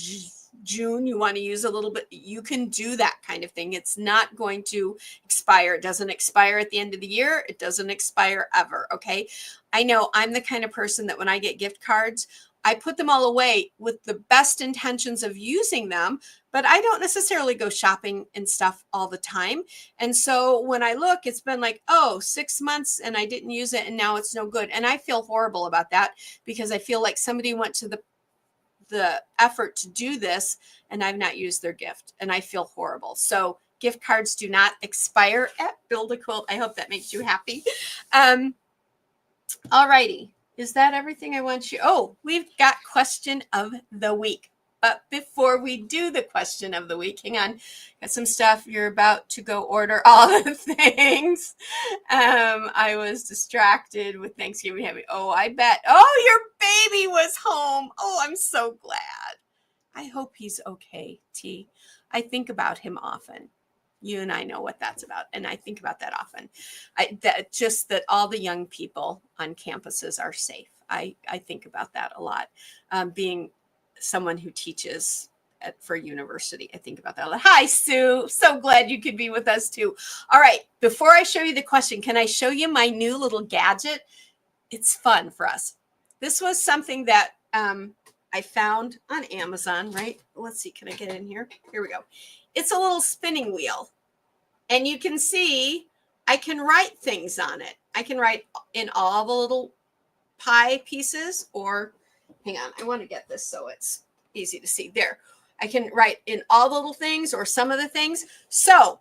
June, you want to use a little bit, you can do that kind of thing. It's not going to expire. It doesn't expire at the end of the year. It doesn't expire ever. Okay. I know I'm the kind of person that when I get gift cards, I put them all away with the best intentions of using them, but I don't necessarily go shopping and stuff all the time. And so when I look, it's been like, 6 months and I didn't use it and now it's no good. And I feel horrible about that because I feel like somebody went to the effort to do this and I've not used their gift and I feel horrible. So gift cards do not expire at Build a Quilt. I hope that makes you happy. All righty. Is that everything I want you? Oh, we've got question of the week. But before we do the question of the week, hang on, got some stuff. You're about to go order all the things. I was distracted with Thanksgiving having. Oh, I bet. Oh, your baby was home. Oh, I'm so glad. I hope he's okay, T. I think about him often. You and I know what that's about, and I think about that often. Just that all the young people on campuses are safe. I think about that a lot. Being someone who teaches for university, I think about that a lot. Hi, Sue. So glad you could be with us too. All right. Before I show you the question, can I show you my new little gadget? It's fun for us. This was something that I found on Amazon, right? Let's see. Can I get in here? Here we go. It's a little spinning wheel. And you can see I can write things on it. I can write in all the little pie pieces, or hang on, I want to get this so it's easy to see. There. I can write in all the little things or some of the things. So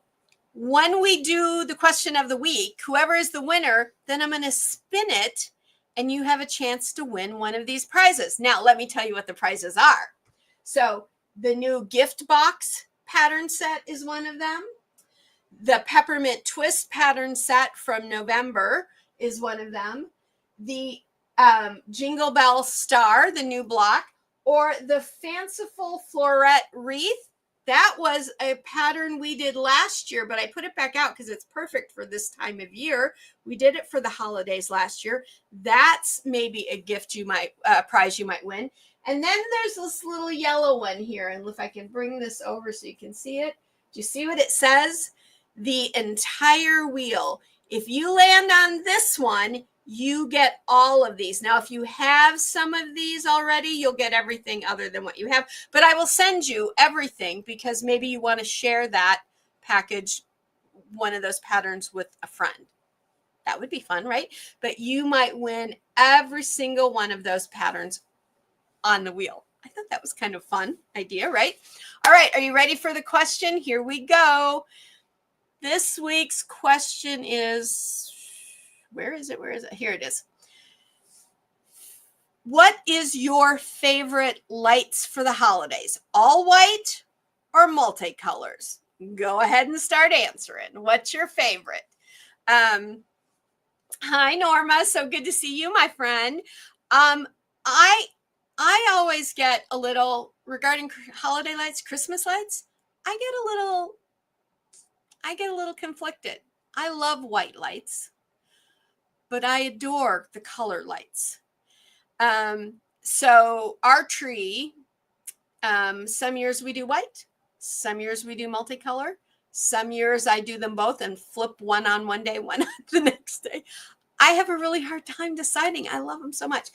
when we do the question of the week, whoever is the winner, then I'm going to spin it and you have a chance to win one of these prizes. Now, let me tell you what the prizes are. So the new gift box pattern set is one of them. The peppermint twist pattern set from November is one of them. The Jingle Bell star, the new block, or the fanciful floret wreath. That was a pattern we did last year, but I put it back out because it's perfect for this time of year. We did it for the holidays last year. That's maybe a gift you might, prize you might win. And then there's this little yellow one here. And if I can bring this over so you can see it. Do you see what it says? The entire wheel. If you land on this one, you get all of these. Now, if you have some of these already, you'll get everything other than what you have. But I will send you everything because maybe you want to share that package, one of those patterns with a friend. That would be fun, right? But you might win every single one of those patterns on the wheel. I thought that was kind of fun idea, right? All right, are you ready for the question? Here we go. This week's question is, where is it? Where is it? Here it is. What is your favorite lights for the holidays? All white or multicolors? Go ahead and start answering. What's your favorite? Hi, Norma. So good to see you, my friend. I always get a little, regarding holiday lights, Christmas lights, I get a little conflicted. I love white lights, but I adore the color lights. So our tree, some years we do white, some years we do multicolor, some years I do them both and flip one on one day, one on the next day. I have a really hard time deciding. I love them so much.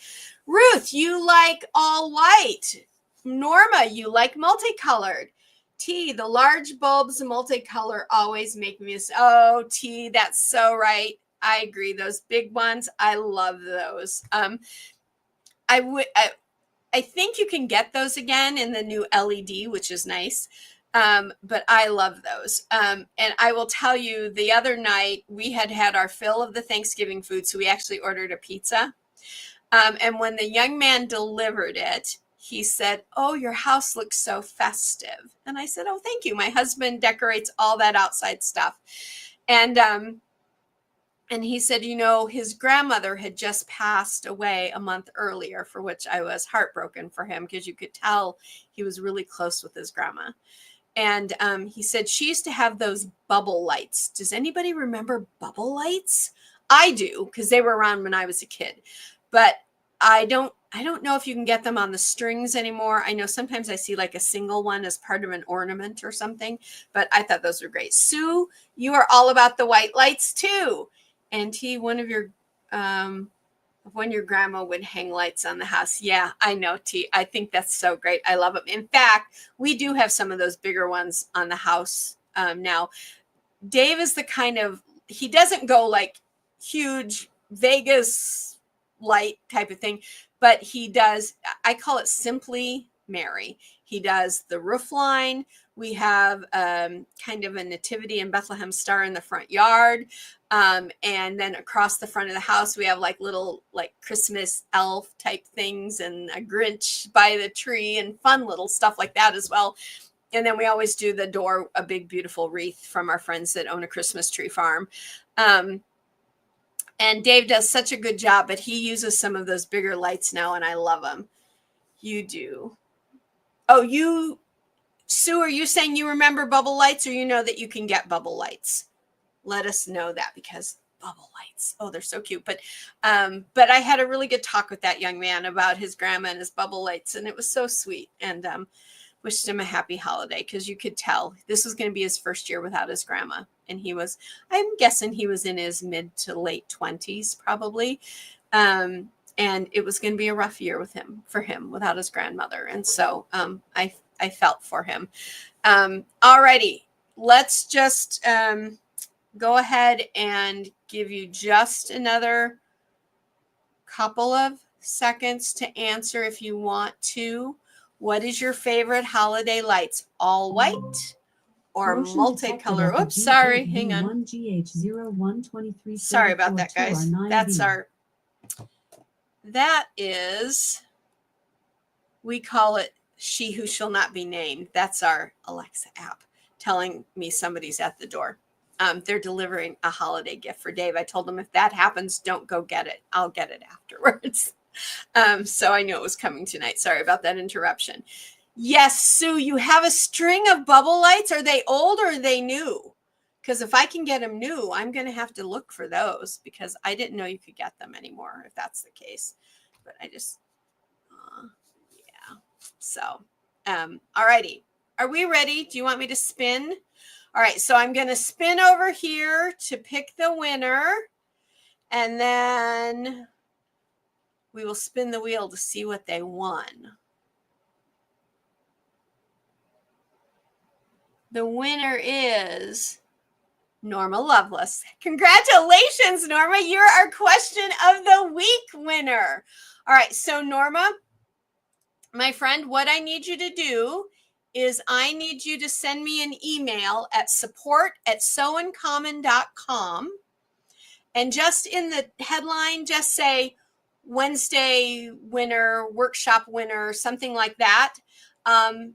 Ruth, you like all white. Norma, you like multicolored. T, the large bulbs multicolor always make me, oh, T, that's so right. I agree. Those big ones, I love those. I think you can get those again in the new LED, which is nice. But I love those. And I will tell you, the other night we had our fill of the Thanksgiving food. So we actually ordered a pizza. And when the young man delivered it, he said, "Oh, your house looks so festive." And I said, "Oh, thank you. My husband decorates all that outside stuff." And he said, his grandmother had just passed away a month earlier, for which I was heartbroken for him, because you could tell he was really close with his grandma. And he said she used to have those bubble lights. Does anybody remember bubble lights? I do, because they were around when I was a kid. But I don't know if you can get them on the strings anymore. I know sometimes I see like a single one as part of an ornament or something, but I thought those were great. Sue, you are all about the white lights too. And T, when your grandma would hang lights on the house. Yeah, I know, T. I think that's so great. I love them. In fact, we do have some of those bigger ones on the house now. Dave is the kind of, he doesn't go like huge Vegas light type of thing, but he does, I call it Simply Mary. He does the roof line. We have kind of a nativity and Bethlehem star in the front yard. And then across the front of the house, we have like little like Christmas elf type things and a Grinch by the tree and fun little stuff like that as well. And then we always do the door, a big, beautiful wreath from our friends that own a Christmas tree farm. And Dave does such a good job, but he uses some of those bigger lights now, and I love them. You do. Oh, Sue, are you saying you remember bubble lights, or you know that you can get bubble lights? Let us know that, because bubble lights, oh, they're so cute. But I had a really good talk with that young man about his grandma and his bubble lights, and it was so sweet. And wished him a happy holiday, because you could tell this was going to be his first year without his grandma. And I'm guessing he was in his mid to late 20s probably. And it was going to be a rough year for him without his grandmother. And so I felt for him. Alrighty, let's just go ahead and give you just another couple of seconds to answer if you want to. What is your favorite holiday lights? All white or multicolor? Oops, sorry. Hang on. Sorry about that, guys. That is, we call it She Who Shall Not Be Named. That's our Alexa app telling me somebody's at the door. They're delivering a holiday gift for Dave. I told them if that happens, don't go get it. I'll get it afterwards. So I knew it was coming tonight. Sorry about that interruption. Yes, Sue, you have a string of bubble lights. Are they old or are they new? Because if I can get them new, I'm going to have to look for those, because I didn't know you could get them anymore if that's the case. But I just, yeah. So, all righty. Are we ready? Do you want me to spin? All right, so I'm going to spin over here to pick the winner, and then we will spin the wheel to see what they won. The winner is Norma Lovelace. Congratulations, Norma. You're our question of the week winner. All right, so Norma, my friend, what I need you to do is I need you to send me an email at support@sewincommon.com. And just in the headline, just say Wednesday winner, workshop winner, something like that. And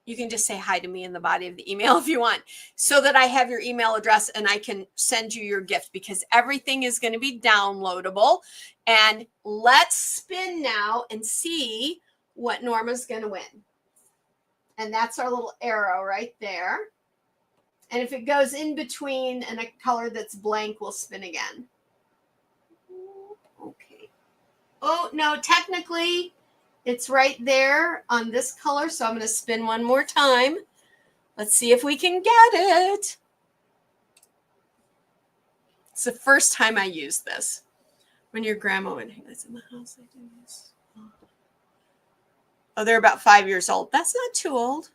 you can just say hi to me in the body of the email if you want, so that I have your email address and I can send you your gift, because everything is going to be downloadable. And let's spin now and see what Norma's going to win. And that's our little arrow right there. And if it goes in between and a color that's blank, we'll spin again. Okay. Oh, no, technically it's right there on this color. So I'm going to spin one more time. Let's see if we can get it. It's the first time I use this. When your grandma went, that's in the house, I do this. Oh, they're about 5 years old. That's not too old.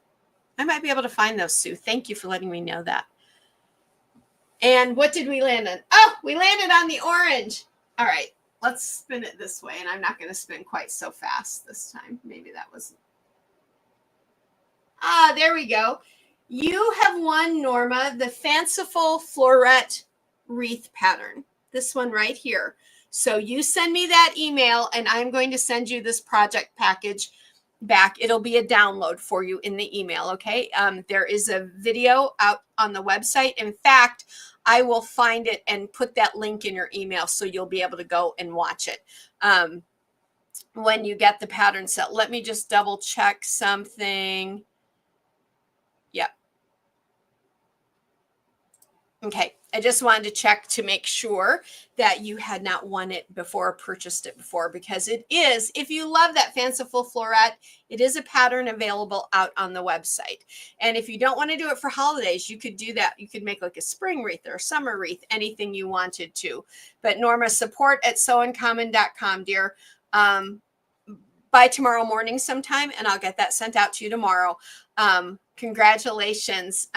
I might be able to find those, Sue. Thank you for letting me know that. And what did we land on? Oh, we landed on the orange. All right, let's spin it this way. And I'm not going to spin quite so fast this time. Maybe that was. Ah, there we go. You have won, Norma, the fanciful floret wreath pattern. This one right here. So you send me that email and I'm going to send you this project package back. It'll be a download for you in the email. Okay. There is a video out on the website. In fact, I will find it and put that link in your email so you'll be able to go and watch it when you get the pattern set. Let me just double check something. Yep. Okay. I just wanted to check to make sure that you had not won it before or purchased it before, because it is, if you love that fanciful floret, it is a pattern available out on the website. And if you don't want to do it for holidays, you could do that. You could make like a spring wreath or a summer wreath, anything you wanted to. But Norma, support@sewincommon.com, dear. By tomorrow morning sometime, and I'll get that sent out to you tomorrow. Congratulations.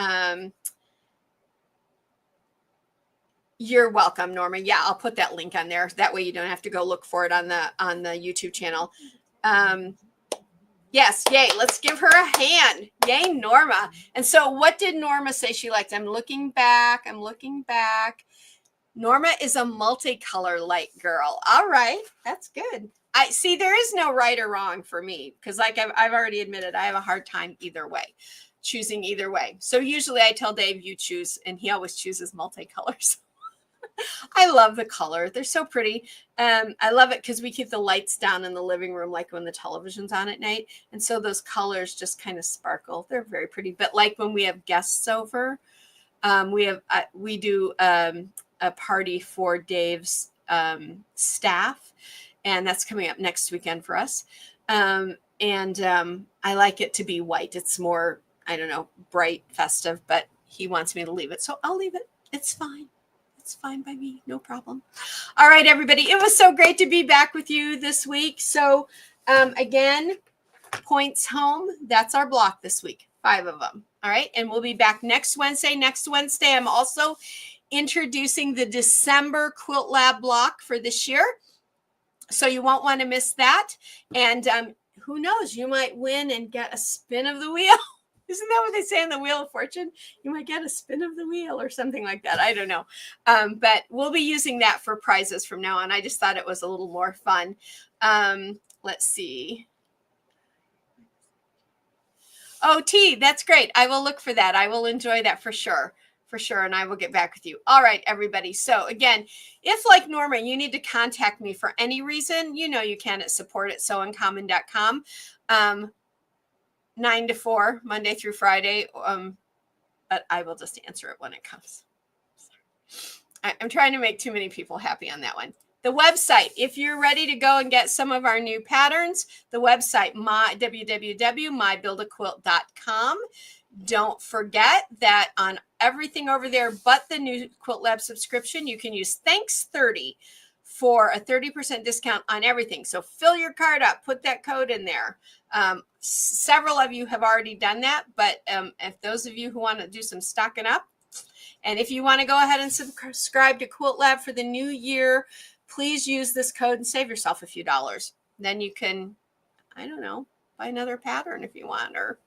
You're welcome, Norma. Yeah, I'll put that link on there. That way you don't have to go look for it on the YouTube channel. Yes, yay. Let's give her a hand. Yay, Norma. And so what did Norma say she liked? I'm looking back. Norma is a multicolor light girl. All right, that's good. I see there is no right or wrong for me, because like I've already admitted, I have a hard time choosing either way. So usually I tell Dave, you choose, and he always chooses multicolors. I love the color. They're so pretty. I love it because we keep the lights down in the living room, like when the television's on at night. And so those colors just kind of sparkle. They're very pretty. But like when we have guests over, we do a party for Dave's staff, and that's coming up next weekend for us. I like it to be white. It's more, I don't know, bright, festive, but he wants me to leave it. So I'll leave it. It's fine. It's fine by me. No problem. All right, everybody. It was so great to be back with you this week. So again, points home. That's our block this week. 5 of them. All right. And we'll be back next Wednesday. Next Wednesday, I'm also introducing the December Quilt Lab block for this year. So you won't want to miss that. And who knows, you might win and get a spin of the wheel. Isn't that what they say in the Wheel of Fortune? You might get a spin of the wheel or something like that. I don't know. But we'll be using that for prizes from now on. I just thought it was a little more fun. Let's see. Oh, T, that's great. I will look for that. I will enjoy that for sure. For sure. And I will get back with you. All right, everybody. So again, if like Norma, you need to contact me for any reason, you know you can at support@sewincommon.com. 9 to 4, Monday through Friday. But I will just answer it when it comes. I'm trying to make too many people happy on that one. The website, if you're ready to go and get some of our new patterns, the website, www.mybuildaquilt.com. Don't forget that on everything over there but the new Quilt Lab subscription, you can use Thanks30 for a 30% discount on everything. So fill your card up, put that code in there. Several of you have already done that, but if those of you who want to do some stocking up, and if you want to go ahead and subscribe to Quilt Lab for the new year, please use this code and save yourself a few dollars. then you can, I don't know, buy another pattern if you want, or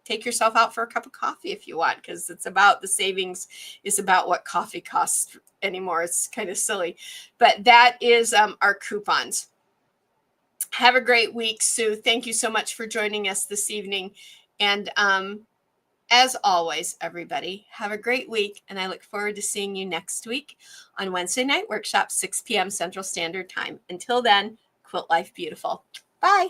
take yourself out for a cup of coffee if you want, because it's about the savings is about what coffee costs anymore. It's kind of silly, but that is our coupons. Have a great week, Sue. Thank you so much for joining us this evening. And as always, everybody, have a great week. And I look forward to seeing you next week on Wednesday night workshop, 6 p.m. Central Standard Time. Until then, quilt life beautiful. Bye.